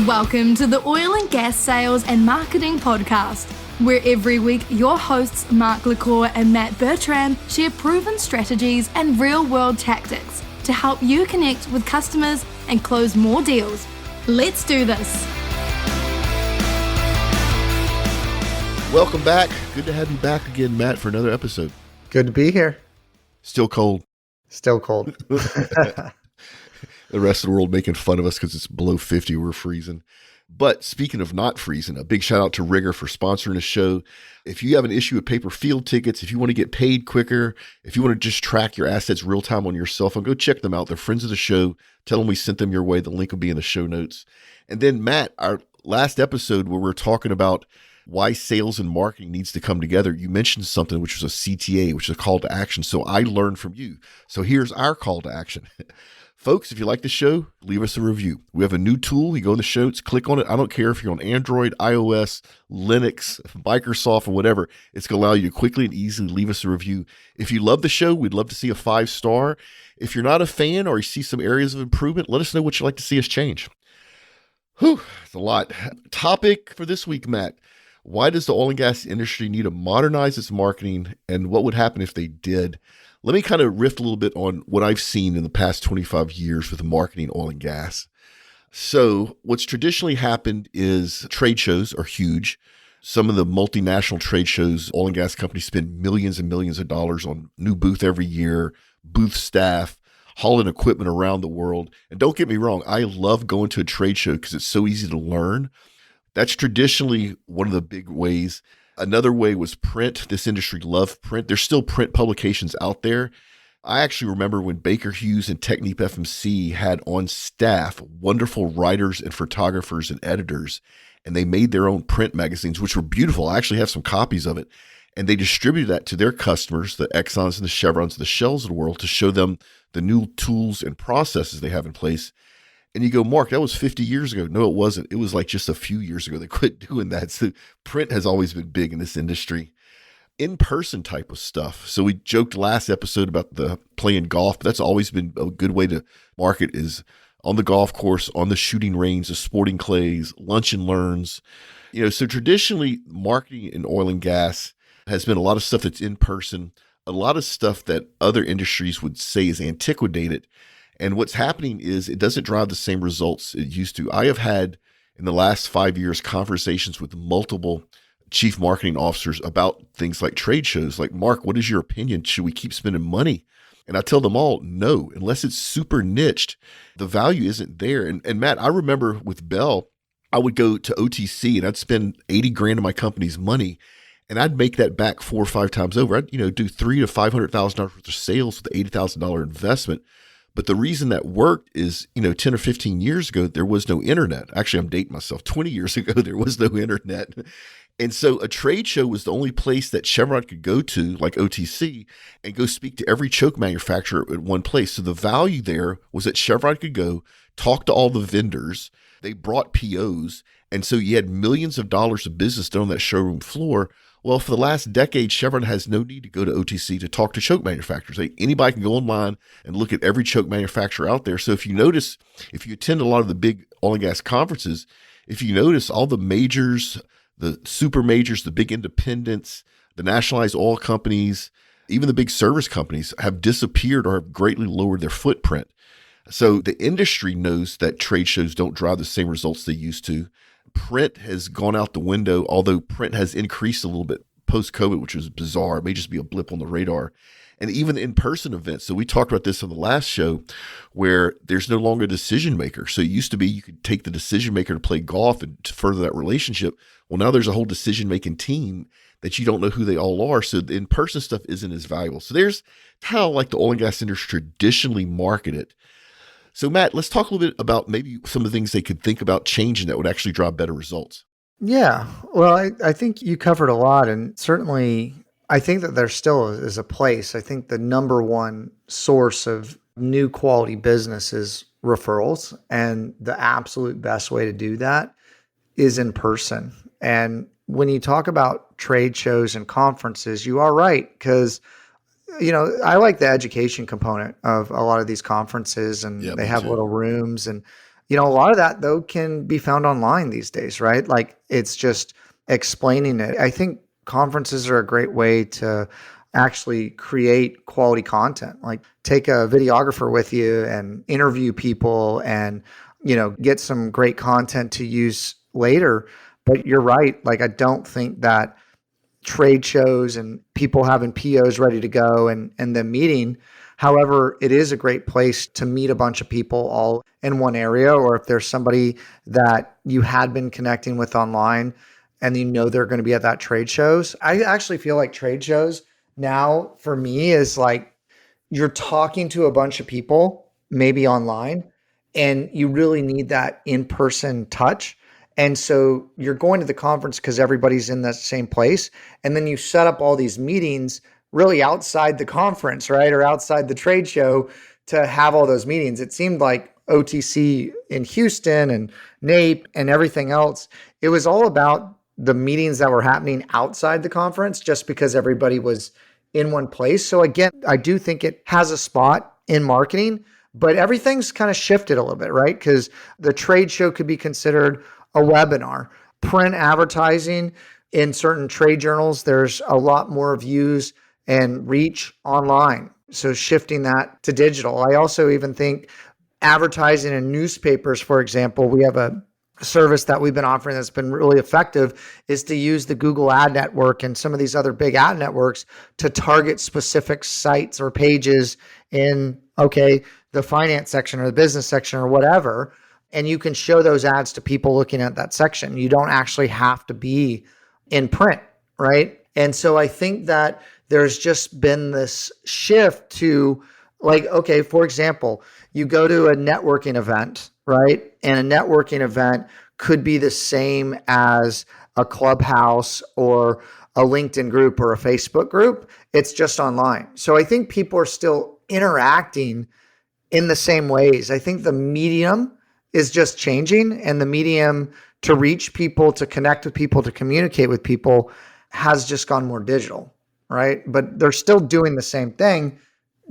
Welcome to the Oil and Gas Sales and Marketing Podcast, where every week your hosts Mark LaCour and Matt Bertram share proven strategies and real-world tactics to help you connect with customers and close more deals. Let's do this. Welcome back. Good to have you back again, Matt, for another episode. Good to be here. Still cold. Still cold. The rest of the world making fun of us because it's below 50. We're freezing. But speaking of not freezing, a big shout out to Rigger for sponsoring the show. If you have an issue with paper field tickets, if you want to get paid quicker, if you want to just track your assets real time on your cell phone, go check them out. They're friends of the show. Tell them we sent them your way. The link will be in the show notes. And then Matt, our last episode where we're talking about why sales and marketing needs to come together, you mentioned something which was a CTA, which is a call to action. So I learned from you. So here's our call to action. Folks, if you like the show, leave us a review. We have a new tool. You go in the show notes, click on it. I don't care if you're on Android, iOS, Linux, Microsoft, or whatever. It's going to allow you to quickly and easily leave us a review. If you love the show, we'd love to see a 5-star. If you're not a fan or you see some areas of improvement, let us know what you'd like to see us change. Whew, it's a lot. Topic for this week, Matt. Why does the oil and gas industry need to modernize its marketing, and what would happen if they did? Let me kind of riff a little bit on what I've seen in the past 25 years with marketing oil and gas. So what's traditionally happened is trade shows are huge. Some of the multinational trade shows, oil and gas companies spend millions and millions of dollars on new booth every year, booth staff, hauling equipment around the world. And don't get me wrong, I love going to a trade show because it's so easy to learn. That's traditionally one of the big ways. Another way was print. This industry loved print. There's still print publications out there. I actually remember when Baker Hughes and Technip FMC had on staff wonderful writers and photographers and editors, and they made their own print magazines, which were beautiful. I actually have some copies of it. And they distributed that to their customers, the Exxons and the Chevrons and the Shells of the world, to show them the new tools and processes they have in place. And you go, Mark, that was 50 years ago. No, it wasn't. It was like just a few years ago. They quit doing that. So print has always been big in this industry. In-person type of stuff. So we joked last episode about the playing golf, but that's always been a good way to market is on the golf course, on the shooting range, the sporting clays, lunch and learns. So traditionally marketing in oil and gas has been a lot of stuff that's in person, a lot of stuff that other industries would say is antiquated. And what's happening is it doesn't drive the same results it used to. I have had in the last 5 years conversations with multiple chief marketing officers about things like trade shows. Like, Mark, what is your opinion? Should we keep spending money? And I tell them all, no, unless it's super niched, the value isn't there. And Matt, I remember with Bell, I would go to OTC and I'd spend 80 grand of my company's money and I'd make that back 4 or 5 times over. I'd, do $300,000 to $500,000 worth of sales with $80,000 investment. But the reason that worked is, 10 or 15 years ago, there was no internet. Actually, I'm dating myself. 20 years ago, there was no internet. And so a trade show was the only place that Chevron could go to, like OTC, and go speak to every choke manufacturer at one place. So the value there was that Chevron could go talk to all the vendors. They brought POs. And so you had millions of dollars of business done on that showroom floor. Well, for the last decade, Chevron has no need to go to OTC to talk to choke manufacturers. Anybody can go online and look at every choke manufacturer out there. So if you attend a lot of the big oil and gas conferences, if you notice all the majors, the super majors, the big independents, the nationalized oil companies, even the big service companies have disappeared or have greatly lowered their footprint. So the industry knows that trade shows don't drive the same results they used to. Print has gone out the window, although print has increased a little bit post-COVID, which was bizarre. It may just be a blip on the radar. And even in-person events. So we talked about this on the last show where there's no longer a decision maker. So it used to be you could take the decision maker to play golf and to further that relationship. Well, now there's a whole decision-making team that you don't know who they all are. So the in-person stuff isn't as valuable. So there's how the oil and gas industry traditionally marketed. So Matt, let's talk a little bit about maybe some of the things they could think about changing that would actually drive better results. Yeah. Well, I think you covered a lot, and certainly I think that there still is a place. I think the number one source of new quality business is referrals, and the absolute best way to do that is in person. And when you talk about trade shows and conferences, you are right, because I like the education component of a lot of these conferences, and they have little rooms, and A lot of that though can be found online these days, right? Like it's just explaining it. I think conferences are a great way to actually create quality content. Like take a videographer with you and interview people and, get some great content to use later. But you're right. Like I don't think that trade shows and people having POs ready to go and then meeting. However, it is a great place to meet a bunch of people all in one area, or if there's somebody that you had been connecting with online and they're going to be at that trade shows. I actually feel like trade shows now for me is like you're talking to a bunch of people, maybe online, and you really need that in-person touch. And so you're going to the conference because everybody's in the same place. And then you set up all these meetings really outside the conference, right? Or outside the trade show to have all those meetings. It seemed like OTC in Houston and NAPE and everything else, it was all about the meetings that were happening outside the conference just because everybody was in one place. So again, I do think it has a spot in marketing, but everything's kind of shifted a little bit, right? Because the trade show could be considered a webinar. Print advertising in certain trade journals, there's a lot more views and reach online. So shifting that to digital. I also even think advertising in newspapers, for example, we have a service that we've been offering that's been really effective is to use the Google Ad Network and some of these other big ad networks to target specific sites or pages in, the finance section or the business section or whatever. And you can show those ads to people looking at that section. You don't actually have to be in print, right? And so I think that there's just been this shift to for example, you go to a networking event, right? And a networking event could be the same as a Clubhouse or a LinkedIn group or a Facebook group. It's just online. So I think people are still interacting in the same ways. I think the medium is just changing, and the medium to reach people, to connect with people, to communicate with people has just gone more digital, right? But they're still doing the same thing,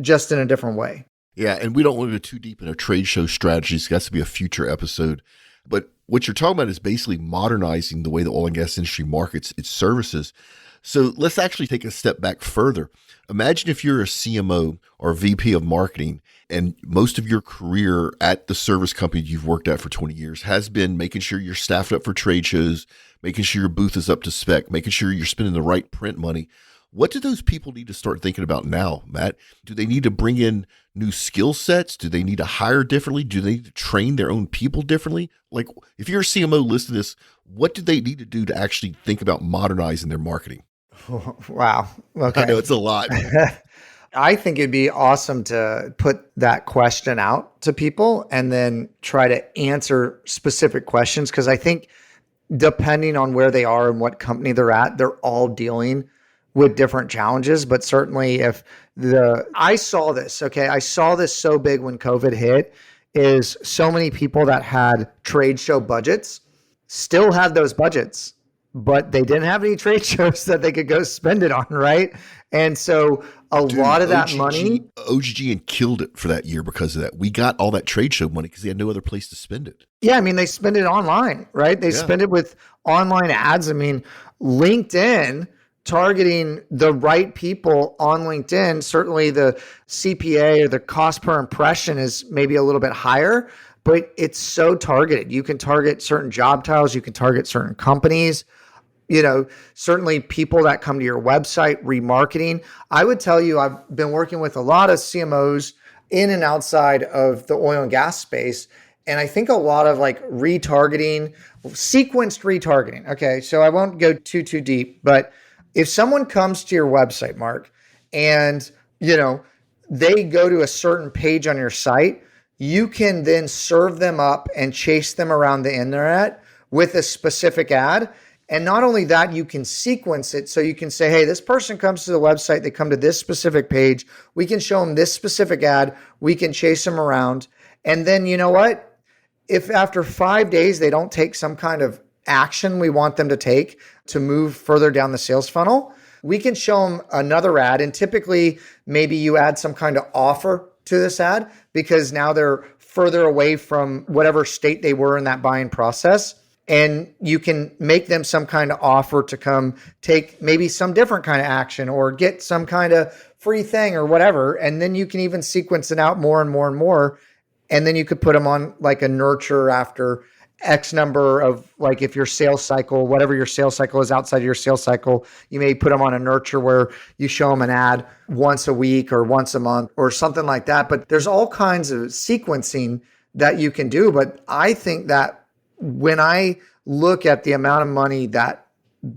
just in a different way. Yeah, and we don't want to go too deep into trade show strategies. That's to be a future episode. But what you're talking about is basically modernizing the way the oil and gas industry markets its services. So let's actually take a step back further. Imagine if you're a CMO or VP of marketing, and most of your career at the service company you've worked at for 20 years has been making sure you're staffed up for trade shows, making sure your booth is up to spec, making sure you're spending the right print money. What do those people need to start thinking about now, Matt? Do they need to bring in new skill sets? Do they need to hire differently? Do they need to train their own people differently? Like, if you're a CMO listening to this, what do they need to do to actually think about modernizing their marketing? Wow. Okay. I know it's a lot. I think it'd be awesome to put that question out to people and then try to answer specific questions. Because I think depending on where they are and what company they're at, they're all dealing with different challenges. But certainly I saw this so big when COVID hit, is so many people that had trade show budgets still had those budgets, but they didn't have any trade shows that they could go spend it on, right? And so lot of that money, OGGN killed it for that year because of that. We got all that trade show money because they had no other place to spend it. Yeah, I mean, they spend it online, right? They spend it with online ads. I mean, LinkedIn targeting the right people on LinkedIn, certainly the CPA or the cost per impression is maybe a little bit higher, but it's so targeted. You can target certain job titles, you can target certain companies, certainly people that come to your website, remarketing. I would tell you, I've been working with a lot of CMOs in and outside of the oil and gas space. And I think a lot of retargeting, sequenced retargeting. Okay, so I won't go too deep, but if someone comes to your website, Mark, and they go to a certain page on your site, you can then serve them up and chase them around the internet with a specific ad. And not only that, you can sequence it. So you can say, hey, this person comes to the website, they come to this specific page. We can show them this specific ad. We can chase them around. And then you know what? If after 5 days, they don't take some kind of action we want them to take to move further down the sales funnel, we can show them another ad. And typically, maybe you add some kind of offer to this ad because now they're further away from whatever state they were in that buying process. And you can make them some kind of offer to come take maybe some different kind of action or get some kind of free thing or whatever. And then you can even sequence it out more and more and more. And then you could put them on like a nurture after X number of, like, if your sales cycle, whatever your sales cycle is outside of your sales cycle, you may put them on a nurture where you show them an ad once a week or once a month or something like that. But there's all kinds of sequencing that you can do. But I think that when I look at the amount of money that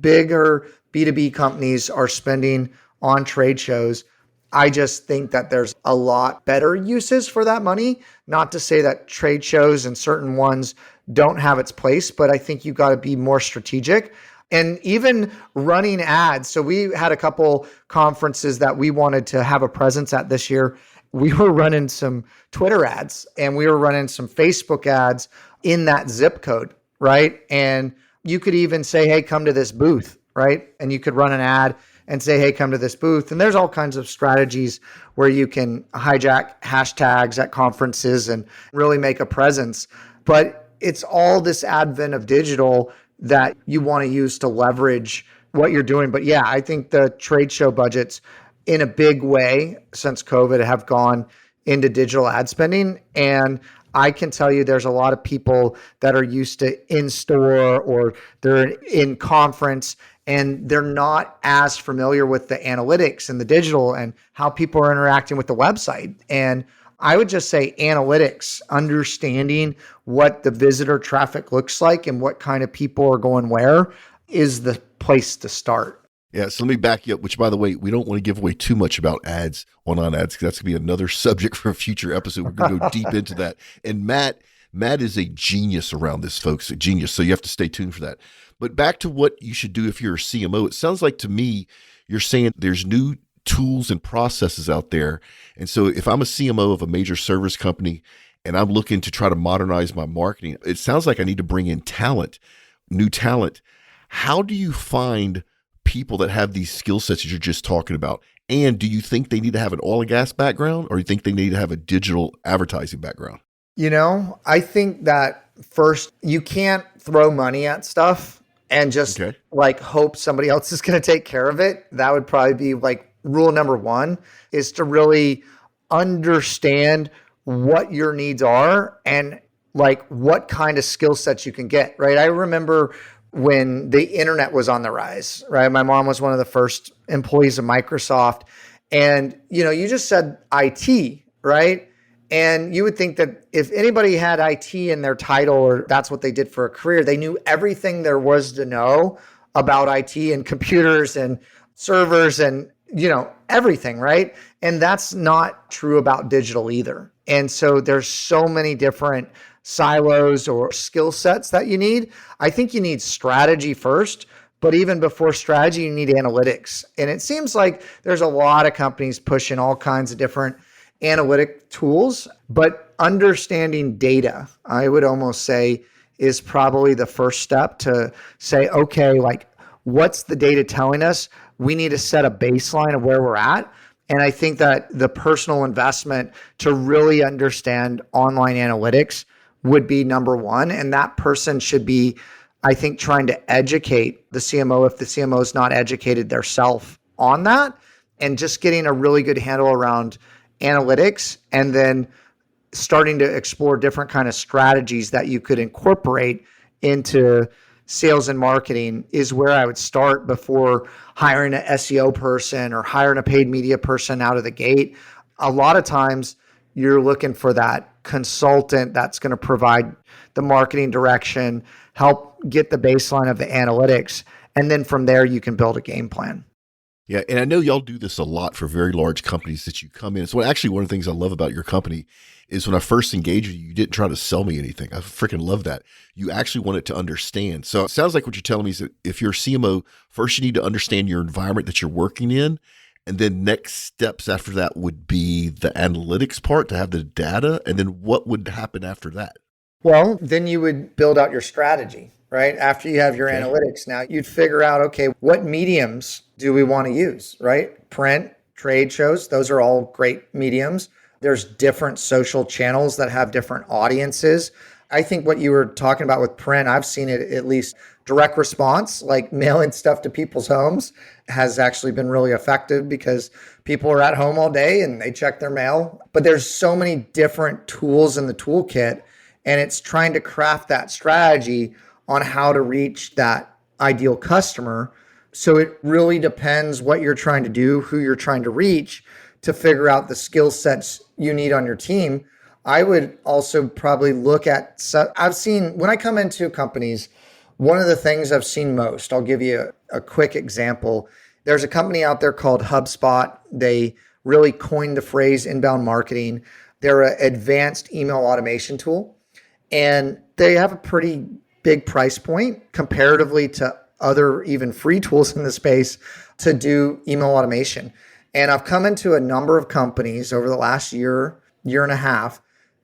bigger B2B companies are spending on trade shows, I just think that there's a lot better uses for that money. Not to say that trade shows and certain ones don't have its place, but I think you got to be more strategic. And even running ads. So we had a couple conferences that we wanted to have a presence at this year. We were running some Twitter ads and we were running some Facebook ads in that zip code, right? And you could even say, hey, come to this booth, right? And you could run an ad and say, hey, come to this booth. And there's all kinds of strategies where you can hijack hashtags at conferences and really make a presence. But it's all this advent of digital that you want to use to leverage what you're doing. But yeah, I think the trade show budgets in a big way since COVID have gone into digital ad spending. And I can tell you there's a lot of people that are used to in-store or they're in conference and they're not as familiar with the analytics and the digital and how people are interacting with the website. And I would just say analytics, understanding what the visitor traffic looks like and what kind of people are going where is the place to start. Yeah, so let me back you up, which, by the way, we don't want to give away too much about ads, online ads, because that's going to be another subject for a future episode. We're going to go deep into that. And Matt is a genius around this, folks, a genius. So you have to stay tuned for that. But back to what you should do if you're a CMO. It sounds like to me, you're saying there's new tools and processes out there. And so if I'm a CMO of a major service company and I'm looking to try to modernize my marketing, it sounds like I need to bring in talent, new talent. How do you find people that have these skill sets that you're just talking about? And do you think they need to have an oil and gas background or do you think they need to have a digital advertising background? You know, I think that first, you can't throw money at stuff and just like hope somebody else is going to take care of it. That would probably be like rule number one, is to really understand what your needs are and like what kind of skill sets you can get, right? I remember when the internet was on the rise, right? My mom was one of the first employees of Microsoft. And, you know, you just said IT, right? And you would think that if anybody had IT in their title or that's what they did for a career, they knew everything there was to know about IT and computers and servers and, you know, everything, right? And that's not true about digital either. And so there's so many different silos or skill sets that you need. I think you need strategy first, but even before strategy, you need analytics. And it seems like there's a lot of companies pushing all kinds of different analytic tools, but understanding data, I would almost say, is probably the first step to say, okay, like what's the data telling us? We need to set a baseline of where we're at. And I think that the personal investment to really understand online analytics would be number one. And that person should be, I think, trying to educate the CMO if the CMO is not educated theirself on that, and just getting a really good handle around analytics and then starting to explore different kind of strategies that you could incorporate into sales and marketing is where I would start before hiring an SEO person or hiring a paid media person out of the gate. A lot of times you're looking for that consultant that's going to provide the marketing direction, help get the baseline of the analytics, and then from there you can build a game plan. Yeah, and I know y'all do this a lot for very large companies that you come in. So actually one of the things I love about your company is when I first engaged you, you didn't try to sell me anything. I freaking love that. You actually wanted to understand. So it sounds like what you're telling me is that if you're a CMO, first you need to understand your environment that you're working in. And then next steps after that would be the analytics part to have the data. And then what would happen after that? Well, then you would build out your strategy, right? After you have your analytics, now you'd figure out, okay, what mediums do we want to use, right? Print, trade shows, those are all great mediums. There's different social channels that have different audiences. I think what you were talking about with print, I've seen it at least direct response, like mailing stuff to people's homes has actually been really effective because people are at home all day and they check their mail. But there's so many different tools in the toolkit, and it's trying to craft that strategy on how to reach that ideal customer. So it really depends what you're trying to do, who you're trying to reach, to figure out the skill sets you need on your team. I would also probably look at, I've seen, when I come into companies, one of the things I've seen most, I'll give you a quick example. There's a company out there called HubSpot. They really coined the phrase inbound marketing. They're an advanced email automation tool, and they have a pretty big price point comparatively to other even free tools in the space to do email automation. And I've come into a number of companies over the last year and a half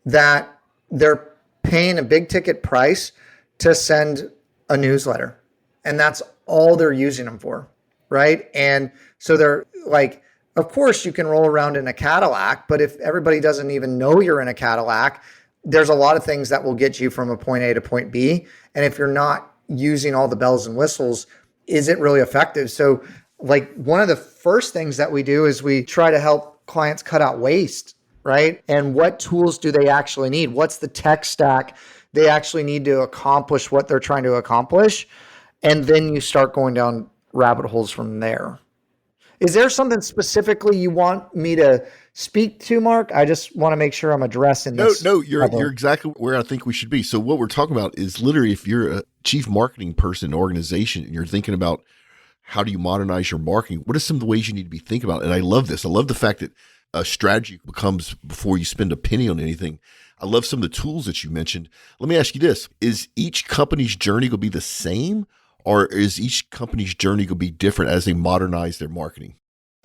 that they're paying a big ticket price to send a newsletter. And that's all they're using them for, right? And so they're like, of course you can roll around in a Cadillac, but if everybody doesn't even know you're in a Cadillac, there's a lot of things that will get you from a point A to point B. And if you're not using all the bells and whistles, is it really effective? So like one of the first things that we do is we try to help clients cut out waste, right? And what tools do they actually need? What's the tech stack they actually need to accomplish what they're trying to accomplish? And then you start going down rabbit holes from there. Is there something specifically you want me to speak to, Mark? I just want to make sure I'm addressing this. No, you're exactly where I think we should be. So what we're talking about is literally if you're a chief marketing person in an organization and you're thinking about how do you modernize your marketing, what are some of the ways you need to be thinking about? And I love this. I love the fact that a strategy becomes before you spend a penny on anything. I love some of the tools that you mentioned. Let me ask you this. Is each company's journey going to be the same, or is each company's journey going to be different as they modernize their marketing?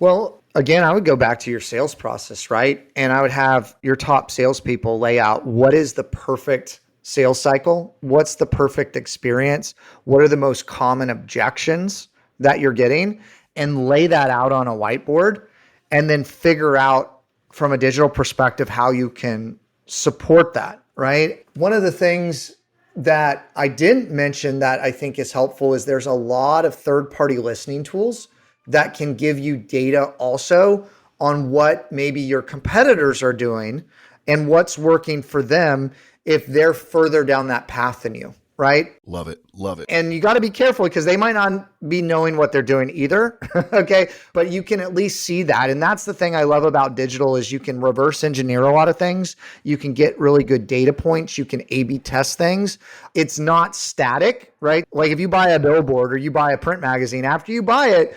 Well, again, I would go back to your sales process, right? And I would have your top salespeople lay out what is the perfect sales cycle? What's the perfect experience? What are the most common objections that you're getting? And lay that out on a whiteboard and then figure out from a digital perspective how you can support that, right? One of the things that I didn't mention that I think is helpful is there's a lot of third-party listening tools that can give you data also on what maybe your competitors are doing and what's working for them if they're further down that path than you, right? Love it. Love it. And you got to be careful because they might not be knowing what they're doing either. Okay. But you can at least see that. And that's the thing I love about digital is you can reverse engineer a lot of things. You can get really good data points. You can A/B test things. It's not static, right? Like if you buy a billboard or you buy a print magazine, after you buy it,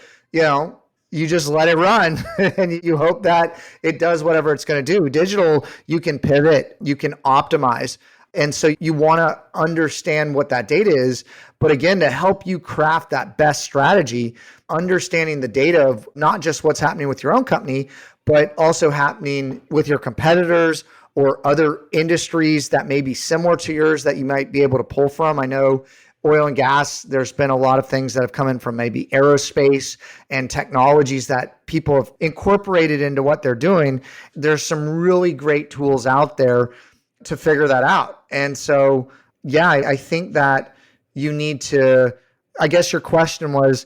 you just let it run and you hope that it does whatever it's going to do. Digital, you can pivot, you can optimize. And so you want to understand what that data is. But again, to help you craft that best strategy, understanding the data of not just what's happening with your own company, but also happening with your competitors or other industries that may be similar to yours that you might be able to pull from. I know oil and gas, there's been a lot of things that have come in from maybe aerospace and technologies that people have incorporated into what they're doing. There's some really great tools out there to figure that out. And so, yeah, I think that you need to, I guess your question was,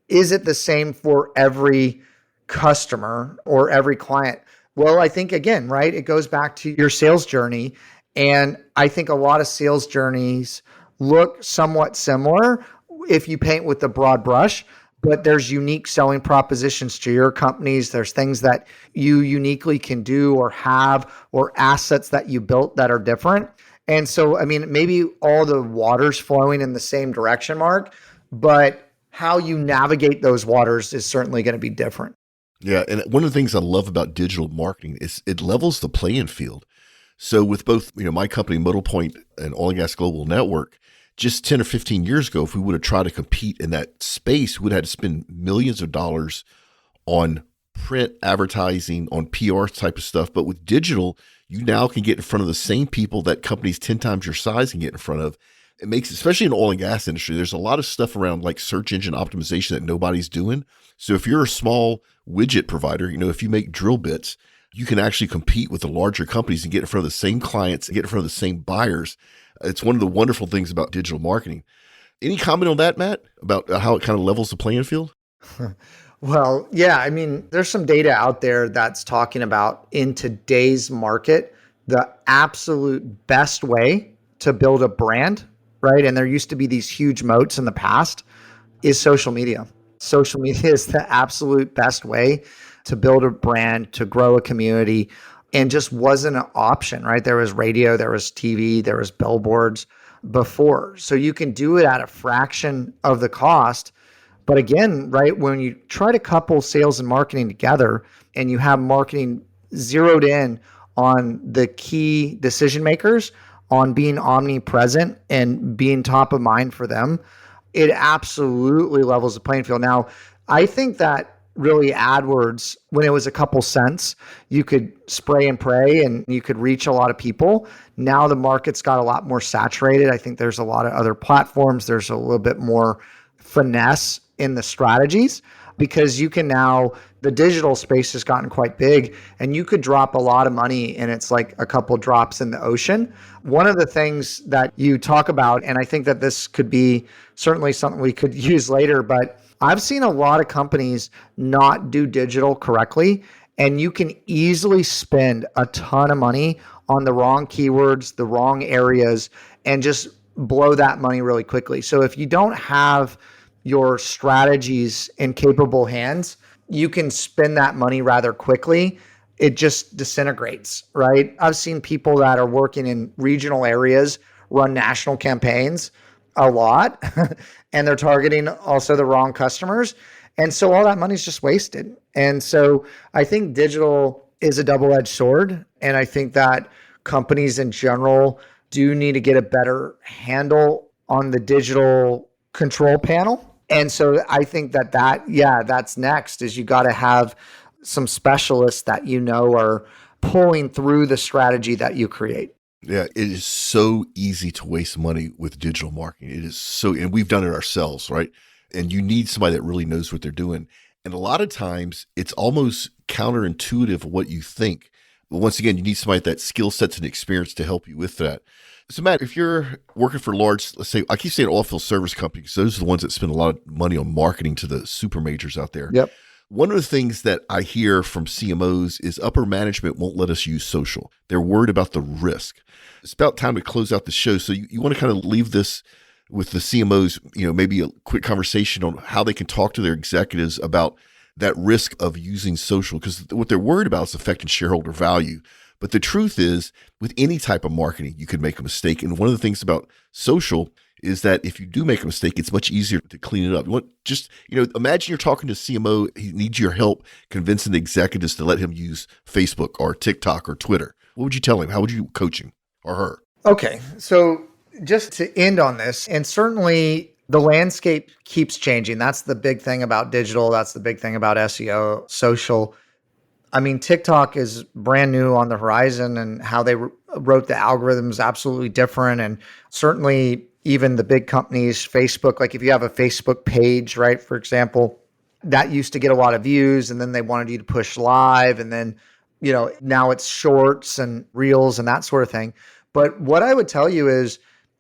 is it the same for every customer or every client? Well, I think again, right, it goes back to your sales journey. And I think a lot of sales journeys look somewhat similar if you paint with the broad brush, but there's unique selling propositions to your companies. There's things that you uniquely can do or have or assets that you built that are different. And so, I mean, maybe all the water's flowing in the same direction, Mark, but how you navigate those waters is certainly going to be different. Yeah. And one of the things I love about digital marketing is it levels the playing field. So with both, my company, Modal Point and Oil and Gas Global Network, just 10 or 15 years ago, if we would have tried to compete in that space, we would have had to spend millions of dollars on print advertising, on PR type of stuff. But with digital, you now can get in front of the same people that companies 10 times your size can get in front of. It makes, especially in the oil and gas industry, there's a lot of stuff around like search engine optimization that nobody's doing. So if you're a small widget provider, if you make drill bits, you can actually compete with the larger companies and get in front of the same clients and get in front of the same buyers. It's one of the wonderful things about digital marketing. Any comment on that, Matt, about how it kind of levels the playing field? Well, yeah, I mean, there's some data out there that's talking about in today's market, the absolute best way to build a brand, right? And there used to be these huge moats in the past, is social media. Social media is the absolute best way to build a brand, to grow a community, and just wasn't an option, right? There was radio, there was TV, there was billboards before. So you can do it at a fraction of the cost. But again, right, when you try to couple sales and marketing together and you have marketing zeroed in on the key decision makers, on being omnipresent and being top of mind for them, it absolutely levels the playing field. Now, I think that really AdWords, when it was a couple cents, you could spray and pray and you could reach a lot of people. Now the market's got a lot more saturated. I think there's a lot of other platforms. There's a little bit more finesse in the strategies because you can now, the digital space has gotten quite big and you could drop a lot of money and it's like a couple drops in the ocean. One of the things that you talk about, and I think that this could be certainly something we could use later, but I've seen a lot of companies not do digital correctly, and you can easily spend a ton of money on the wrong keywords, the wrong areas, and just blow that money really quickly. So if you don't have your strategies in capable hands, you can spend that money rather quickly. It just disintegrates, right? I've seen people that are working in regional areas run national campaigns a lot, and they're targeting also the wrong customers. And so all that money's just wasted. And so I think digital is a double-edged sword. And I think that companies in general do need to get a better handle on the digital control panel. And so I think that's next is you got to have some specialists that are pulling through the strategy that you create. Yeah, it is so easy to waste money with digital marketing. It is so, and we've done it ourselves, right? And you need somebody that really knows what they're doing. And a lot of times it's almost counterintuitive of what you think. But once again, you need somebody with that skill sets and experience to help you with that. So Matt, if you're working for large, let's say, I keep saying oilfield service companies, those are the ones that spend a lot of money on marketing to the super majors out there. Yep. One of the things that I hear from CMOs is upper management won't let us use social. They're worried about the risk. It's about time to close out the show. So you want to kind of leave this with the CMOs, maybe a quick conversation on how they can talk to their executives about that risk of using social, because what they're worried about is affecting shareholder value. But the truth is, with any type of marketing, you could make a mistake. And one of the things about social is that if you do make a mistake, it's much easier to clean it up. Imagine you're talking to a CMO, he needs your help convincing the executives to let him use Facebook or TikTok or Twitter. What would you tell him? How would you coach him or her? Okay, so just to end on this, and certainly the landscape keeps changing. That's the big thing about digital. That's the big thing about SEO, social. I mean, TikTok is brand new on the horizon, and how they wrote the algorithms absolutely different. And certainly even the big companies, Facebook, like if you have a Facebook page, right, for example, that used to get a lot of views, and then they wanted you to push live, and then, now it's shorts and reels and that sort of thing. But what I would tell you is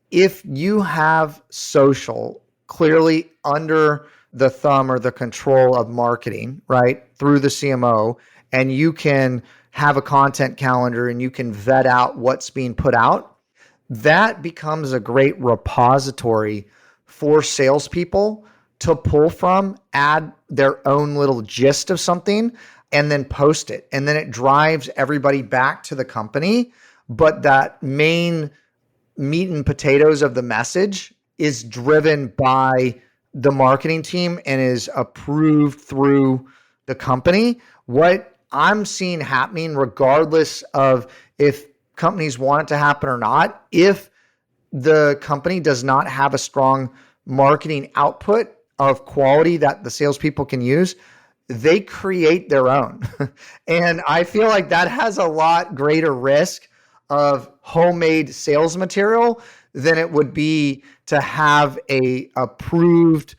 if you have social clearly under the thumb or the control of marketing, right, through the CMO, and you can have a content calendar and you can vet out what's being put out, that becomes a great repository for salespeople to pull from, add their own little gist of something, and then post it. And then it drives everybody back to the company. But that main meat and potatoes of the message is driven by the marketing team and is approved through the company. What I'm seeing happening, regardless of if companies want it to happen or not, if the company does not have a strong marketing output of quality that the salespeople can use, they create their own. And I feel like that has a lot greater risk of homemade sales material than it would be to have a approved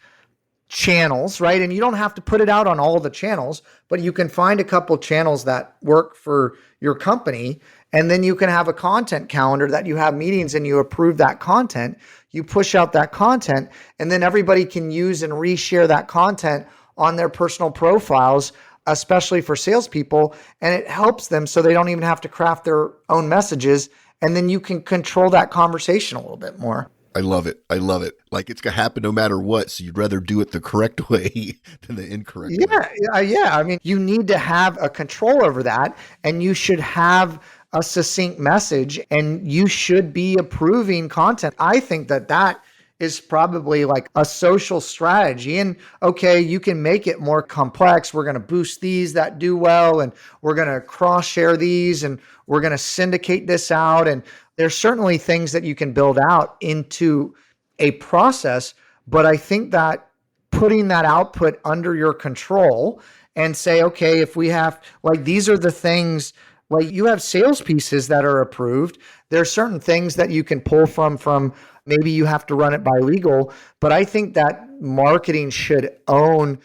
channels, right? And you don't have to put it out on all the channels, but you can find a couple channels that work for your company. And then you can have a content calendar that you have meetings and you approve that content. You push out that content, and then everybody can use and reshare that content on their personal profiles, especially for salespeople. And it helps them so they don't even have to craft their own messages. And then you can control that conversation a little bit more. I love it. I love it. Like, it's going to happen no matter what. So you'd rather do it the correct way than the incorrect way. Yeah. I mean, you need to have a control over that, and you should have a succinct message, and you should be approving content. I think that is probably like a social strategy. And okay, you can make it more complex. We're going to boost these that do well, and we're going to cross share these, and we're going to syndicate this out. And there's certainly things that you can build out into a process, but I think that putting that output under your control and say, okay, if we have, like, these are the things, like, you have sales pieces that are approved. There are certain things that you can pull from maybe you have to run it by legal, but I think that marketing should own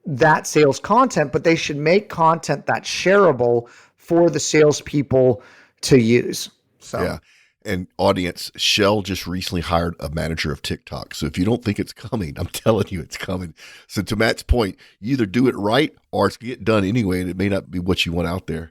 that sales content, but they should make content that's shareable for the salespeople to use. So. Yeah. And audience, Shell just recently hired a manager of TikTok. So if you don't think it's coming, I'm telling you it's coming. So to Matt's point, you either do it right or it's get done anyway, and it may not be what you want out there.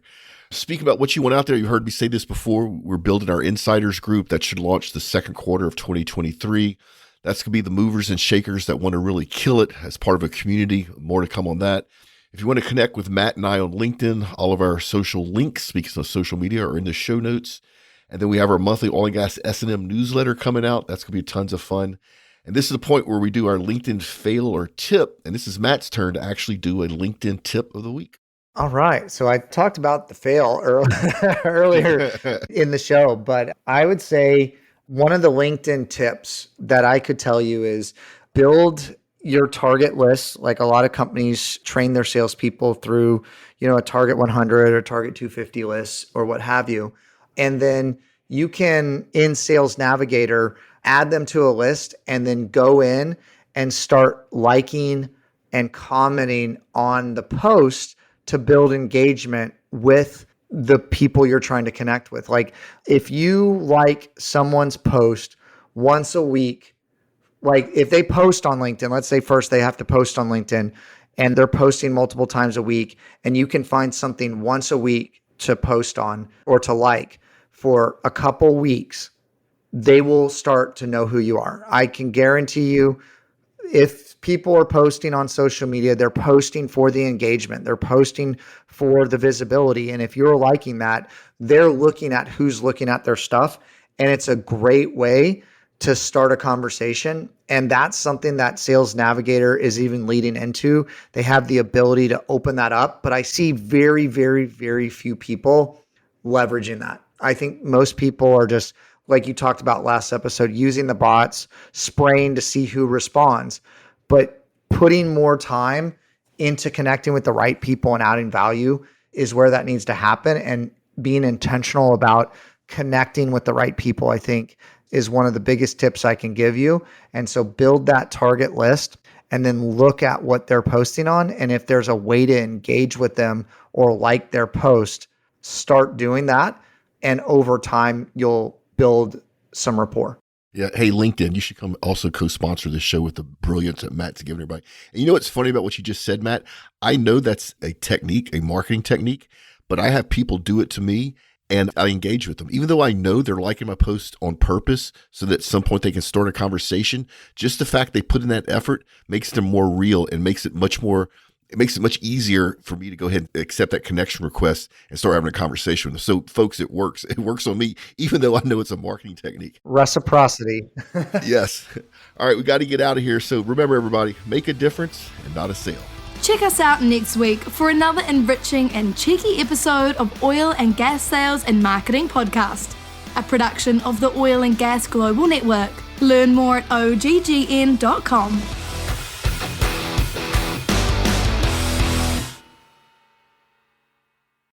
Speaking about what you want out there, you heard me say this before. We're building our insiders group that should launch the second quarter of 2023. That's going to be the movers and shakers that want to really kill it as part of a community. More to come on that. If you want to connect with Matt and I on LinkedIn, all of our social links, speaking of social media, are in the show notes. And then we have our monthly oil and gas S&M newsletter coming out. That's going to be tons of fun. And this is the point where we do our LinkedIn fail or tip. And this is Matt's turn to actually do a LinkedIn tip of the week. All right. So I talked about the fail earlier in the show, but I would say one of the LinkedIn tips that I could tell you is build your target list. Like, a lot of companies train their salespeople through, a target 100 or target 250 list or what have you. And then you can, in Sales Navigator, add them to a list and then go in and start liking and commenting on the post to build engagement with the people you're trying to connect with. Like, if you like someone's post once a week, like if they post on LinkedIn, let's say first they have to post on LinkedIn and they're posting multiple times a week, and you can find something once a week to post on or to like for a couple weeks, they will start to know who you are. I can guarantee you, if people are posting on social media, they're posting for the engagement. They're posting for the visibility. And if you're liking that, they're looking at who's looking at their stuff. And it's a great way to start a conversation. And that's something that Sales Navigator is even leading into. They have the ability to open that up, but I see very, very, very few people leveraging that. I think most people are just, like you talked about last episode, using the bots, spraying to see who responds, but putting more time into connecting with the right people and adding value is where that needs to happen. And being intentional about connecting with the right people, I think, is one of the biggest tips I can give you. And so build that target list and then look at what they're posting on. And if there's a way to engage with them or like their post, start doing that. And over time, you'll build some rapport. Yeah. Hey, LinkedIn, you should come also co-sponsor this show with the brilliance that Matt's giving everybody. And you know what's funny about what you just said, Matt? I know that's a technique, a marketing technique, but I have people do it to me and I engage with them. Even though I know they're liking my post on purpose so that at some point they can start a conversation, just the fact they put in that effort makes them more real and makes it much easier for me to go ahead and accept that connection request and start having a conversation with them. So folks, it works. It works on me, even though I know it's a marketing technique. Reciprocity. Yes. All right. We got to get out of here. So remember, everybody, make a difference and not a sale. Check us out next week for another enriching and cheeky episode of Oil and Gas Sales and Marketing Podcast, a production of the Oil and Gas Global Network. Learn more at OGGN.com.